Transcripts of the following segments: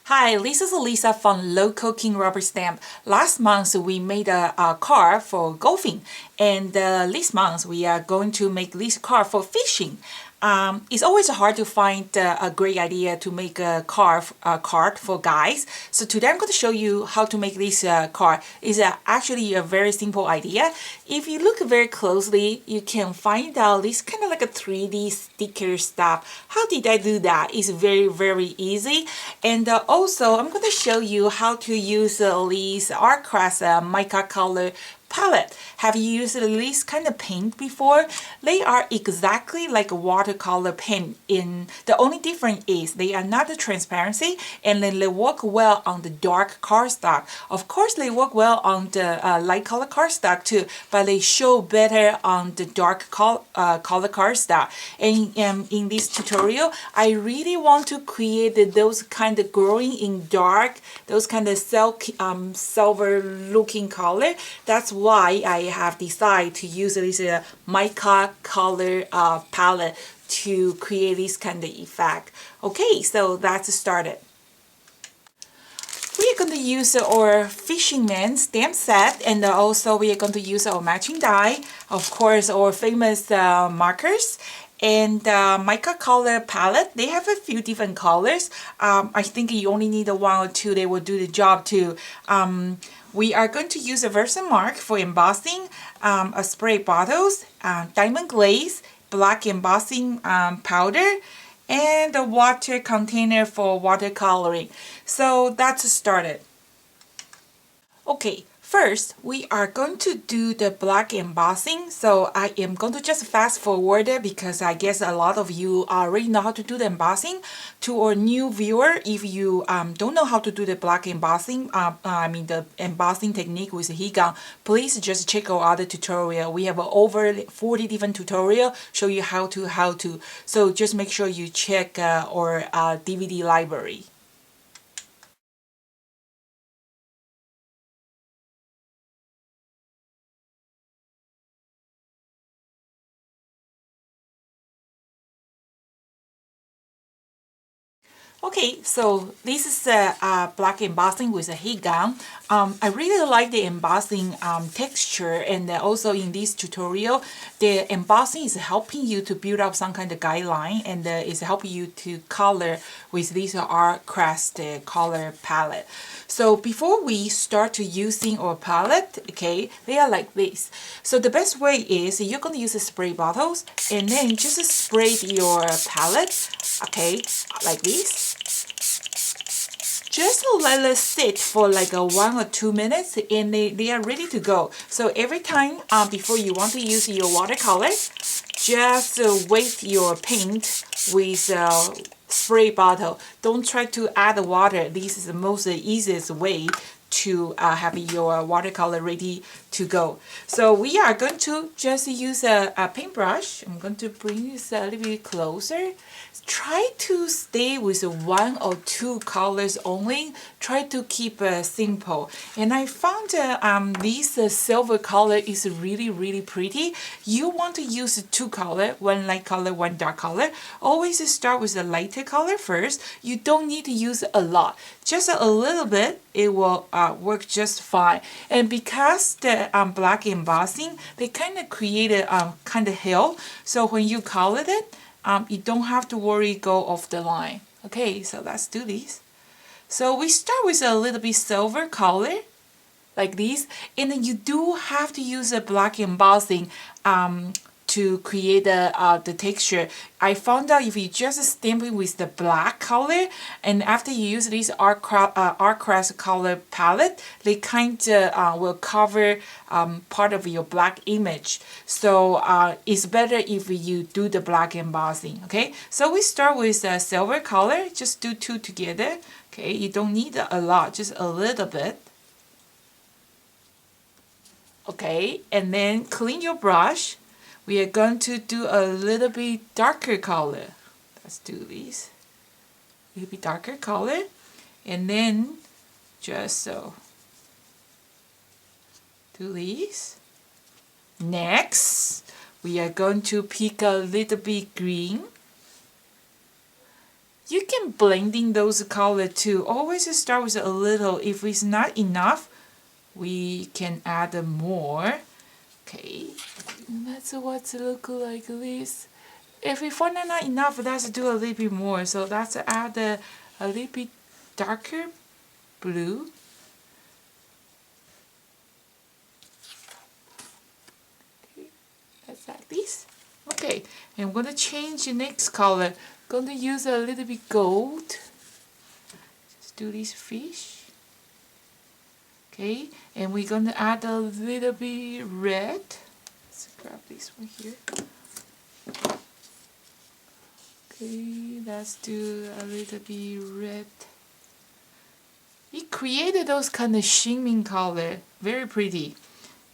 Hi, this is Lisa from Local King Rubber Stamp. Last month we made a car for golfing, and this month we are going to make this car for fishing. It's always hard to find a great idea to make a cart for guys. So today I'm going to show you how to make this car. It's actually a very simple idea. If you look very closely, you can find out this kind of like a 3D sticker stuff. How did I do that? It's very easy. And also I'm going to show you how to use these Artcraft mica color palette. Have you used this kind of paint before? They are exactly like a watercolor paint. The only difference is they are not the transparency, and then they work well on the dark cardstock. Of course, they work well on the light color cardstock too, but they show better on the dark color cardstock. And in this tutorial, I really want to create those kind of glowing in dark, those kind of silver looking color. That's why I have decided to use this mica color palette to create this kind of effect. Okay, so that's started. We are going to use our fisherman stamp set, and also we are going to use our matching die, of course our famous markers, and mica color palette. They have a few different colors. I think you only need one or two, they will do the job too. We are going to use a Versamark for embossing, a spray bottles, diamond glaze, black embossing powder, and a water container for watercoloring. So that's started. Okay, first we are going to do the black embossing. So I am going to just fast forward it because I guess a lot of you already know how to do the embossing. To our new viewer, if you don't know how to do the black embossing, the embossing technique with heat gun, please just check our other tutorial. We have over 40 different tutorials show you how to. So just make sure you check our DVD library. Okay, so this is a black embossing with a heat gun. I really like the embossing texture, and also in this tutorial, the embossing is helping you to build up some kind of guideline, and is helping you to color with this Artcraft color palette. So before we start to using our palette, okay, they are like this. So the best way is you're going to use the spray bottles, and then just spray your palette, okay, like this. Just let it sit for like 1 or 2 minutes, and they are ready to go. So every time before you want to use your watercolor, just wet your paint with spray bottle. Don't try to add water. This is the most easiest way to have your watercolor ready to go. So we are going to just use a paintbrush. I'm going to bring this a little bit closer. Try to stay with 1 or 2 colors only. Try to keep simple. And I found this silver color is really pretty. You want to use 2 color, 1 light color, 1 dark color. Always start with the lighter color first. You don't need to use a lot. Just a little bit, it will work just fine. And because the black embossing, they kind of create a kind of hill. So when you color it, you don't have to worry go off the line. Okay, so let's do this. So we start with a little bit silver color, like this, and then you do have to use a black embossing to create the texture. I found out if you just stamp it with the black color, and after you use this Artcraft color palette, they kind of will cover part of your black image. So it's better if you do the black embossing. Okay, so we start with the silver color. Just do 2 together. Okay, you don't need a lot, just a little bit. Okay, and then clean your brush. We are going to do a little bit darker color. Let's do this. A little bit darker color. And then just so. Do this. Next, we are going to pick a little bit green. You can blending those color too. Always start with a little. If it's not enough, we can add more. Okay, that's what it look like this. If we find it not enough, let's do a little bit more. So let's add a little bit darker blue. Okay, that's like this. Okay, and I'm going to change the next color. Going to use a little bit gold. Just do this fish. Okay, and we're going to add a little bit red. Let's grab this one here. Okay, let's do a little bit red. It created those kind of shimmering color, very pretty.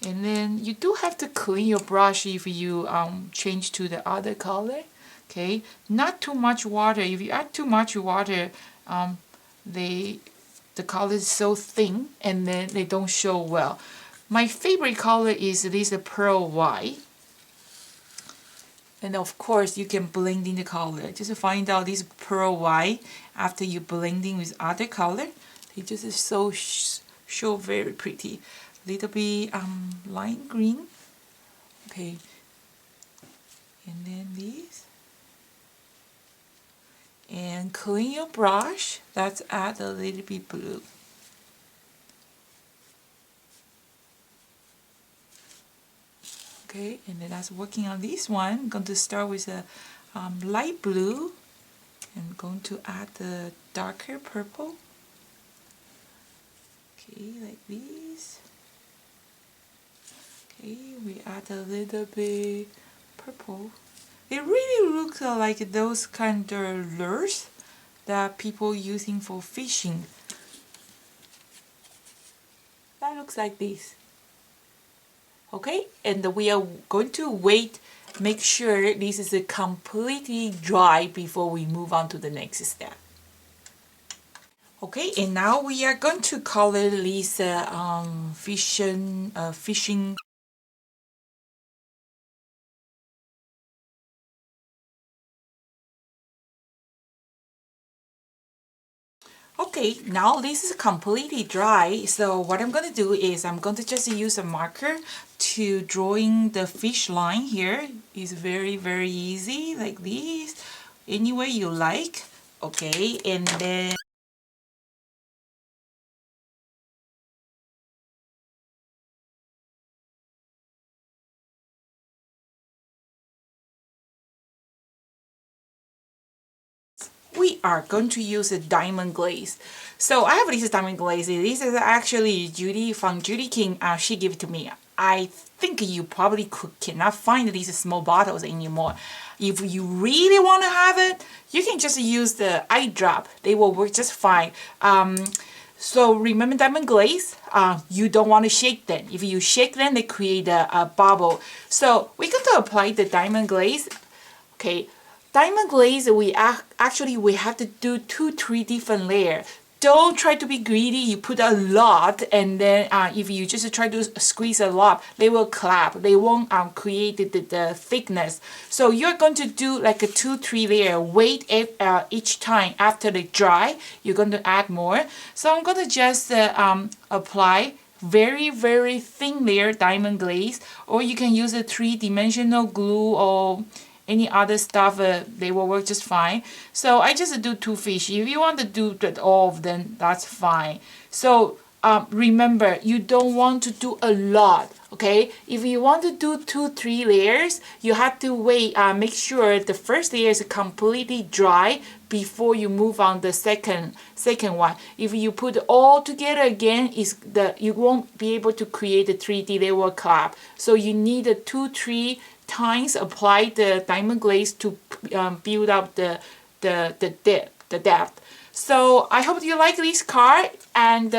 And then you do have to clean your brush if you change to the other color. Okay, not too much water. If you add too much water, the color is so thin and then they don't show well. My favorite color is this pearl white. And of course you can blend in the color. Just find out this pearl white after you blending with other color. They just so show very pretty. Little bit lime green. Okay. And then this. And clean your brush. Let's add a little bit blue. Okay, and then that's working on this one. I'm going to start with a light blue. I'm going to add the darker purple. Okay, like this. Okay, we add a little bit purple. It really looks like those kind of lures that people using for fishing. That looks like this. Okay, and we are going to wait, make sure this is completely dry before we move on to the next step. Okay, and now we are going to color this fishing. Okay, now this is completely dry, so what I'm going to do is I'm going to just use a marker to drawing the fish line here. It's very easy, like this, any way you like. Okay, and then we are going to use a diamond glaze. So I have this diamond glaze. This is actually Judy from Judy King. She gave it to me. I think you probably cannot find these small bottles anymore. If you really want to have it, you can just use the eye drop. They will work just fine. So remember diamond glaze, you don't want to shake them. If you shake them, they create a bubble. So we're going to apply the diamond glaze. Okay. Diamond glaze, we have to do 2-3 different layers. Don't try to be greedy. You put a lot, and then if you just try to squeeze a lot, they will clap. They won't create the thickness. So you're going to do like a 2-3 layer. Wait each time after they dry. You're going to add more. So I'm going to just apply very thin layer diamond glaze, or you can use a 3-dimensional glue or any other stuff, they will work just fine. So I just do 2 fish. If you want to do all of them, that's fine. So remember, you don't want to do a lot, okay? If you want to do 2-3 layers, you have to wait, make sure the first layer is completely dry before you move on the second one. If you put all together again, you won't be able to create the 3D, they will clap. So you need a 2-3 times apply the diamond glaze to build up the depth. So I hope you like this card, and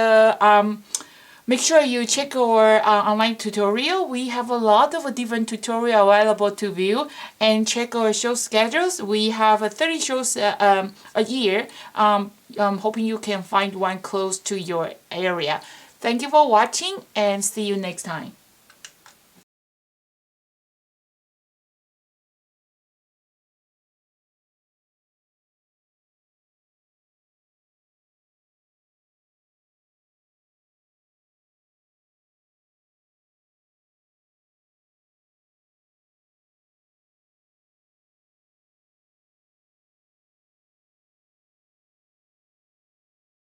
make sure you check our online tutorial. We have a lot of different tutorial available to view, and check our show schedules. We have 30 shows a year. I'm hoping you can find one close to your area. Thank you for watching, and see you next time.